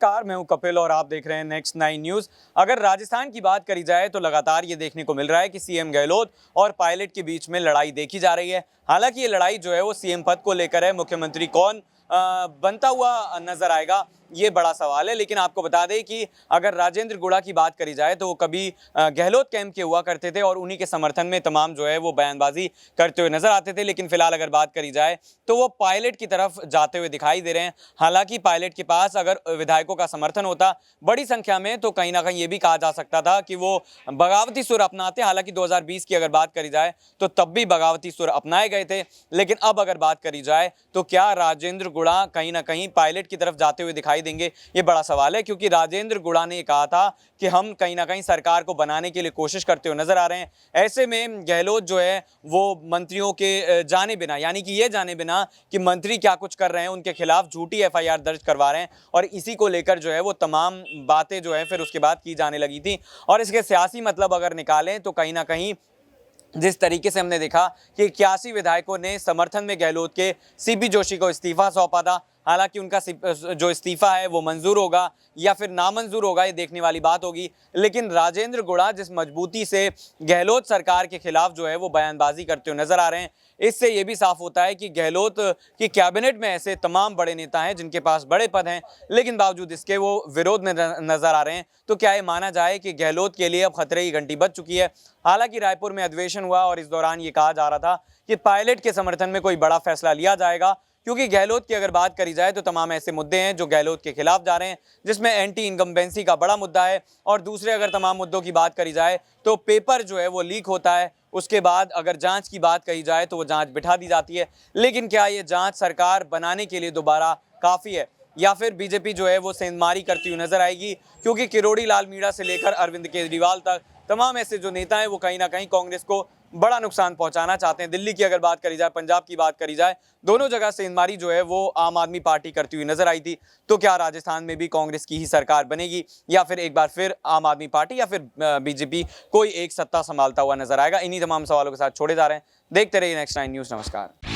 नमस्कार, मैं हूं कपिल और आप देख रहे हैं नेक्स्ट 9 न्यूज। अगर राजस्थान की बात करी जाए तो लगातार ये देखने को मिल रहा है कि सीएम गहलोत और पायलट के बीच में लड़ाई देखी जा रही है। हालांकि ये लड़ाई जो है वो सीएम पद को लेकर है। मुख्यमंत्री कौन बनता हुआ नजर आएगा, ये बड़ा सवाल है। लेकिन आपको बता दें कि अगर राजेंद्र गुड़ा की बात करी जाए तो वो कभी गहलोत कैंप के हुआ करते थे और उन्हीं के समर्थन में तमाम जो है वो बयानबाजी करते हुए नजर आते थे। लेकिन फिलहाल अगर बात करी जाए तो वो पायलट की तरफ जाते हुए दिखाई दे रहे हैं। हालांकि पायलट के पास अगर विधायकों का समर्थन होता बड़ी संख्या में तो कहीं ना कहीं ये भी कहा जा सकता था कि वो बगावती सुर अपनाते। हालांकि 2020 की अगर बात करी जाए तो तब भी बगावती सुर अपनाए गए थे। लेकिन अब अगर बात करी जाए तो क्या राजेंद्र गुड़ा कहीं ना कहीं पायलट की तरफ जाते हुए दिखाई देंगे, ये बड़ा सवाल है। क्योंकि राजेंद्र गुड़ा ने कहा था कि हम कहीं ना कहीं सरकार को बनाने के लिए कोशिश करते हुए नजर आ रहे हैं। ऐसे में गहलोत जो है वो मंत्रियों के जाने बिना, यानी कि ये जाने बिना कि मंत्री क्या कुछ कर रहे हैं, उनके खिलाफ झूठी एफआईआर दर्ज करवा रहे हैं। और इसी को लेकर जो है वो तमाम बातें जो है फिर उसके बाद की जाने लगी थी। और इसके सियासी मतलब अगर निकालें तो कहीं ना कहीं जिस तरीके से हमने देखा कि 81 विधायकों ने समर्थन में गहलोत के सीपी जोशी को इस्तीफा सौंपा था। हालांकि उनका जो इस्तीफा है वो मंजूर होगा या फिर नामंजूर होगा, ये देखने वाली बात होगी। लेकिन राजेंद्र गुड़ा जिस मजबूती से गहलोत सरकार के खिलाफ जो है वो बयानबाजी करते हुए नजर आ रहे हैं, इससे ये भी साफ होता है कि गहलोत की कैबिनेट में ऐसे तमाम बड़े नेता हैं जिनके पास बड़े पद हैं, लेकिन बावजूद इसके वो विरोध में नजर आ रहे हैं। तो क्या ये माना जाए कि गहलोत के लिए अब खतरे की घंटी बज चुकी है? हालांकि रायपुर में अधिवेशन हुआ और इस दौरान ये कहा जा रहा था कि पायलट के समर्थन में कोई बड़ा फैसला लिया जाएगा। क्योंकि गहलोत की अगर बात करी जाए तो तमाम ऐसे मुद्दे हैं जो गहलोत के खिलाफ जा रहे हैं, जिसमें एंटी इनकम्बेंसी का बड़ा मुद्दा है। और दूसरे अगर तमाम मुद्दों की बात करी जाए तो पेपर जो है वो लीक होता है, उसके बाद अगर जांच की बात कही जाए तो वो जांच बिठा दी जाती है। लेकिन क्या ये जांच सरकार बनाने के लिए दोबारा काफ़ी है, या फिर बीजेपी जो है वो सेंधमारी करती हुई नजर आएगी? क्योंकि किरोड़ी लाल मीणा से लेकर अरविंद केजरीवाल तक तमाम ऐसे जो नेता हैं वो कहीं ना कहीं कांग्रेस को बड़ा नुकसान पहुंचाना चाहते हैं। दिल्ली की अगर बात करी जाए, पंजाब की बात करी जाए, दोनों जगह सेंधमारी जो है वो आम आदमी पार्टी करती हुई नजर आई थी। तो क्या राजस्थान में भी कांग्रेस की ही सरकार बनेगी या फिर एक बार फिर आम आदमी पार्टी या फिर बीजेपी कोई एक सत्ता संभालता हुआ नजर आएगा? इन्हीं तमाम सवालों के साथ छोड़े जा रहे हैं। देखते रहिए नेक्स्ट 9 न्यूज़। नमस्कार।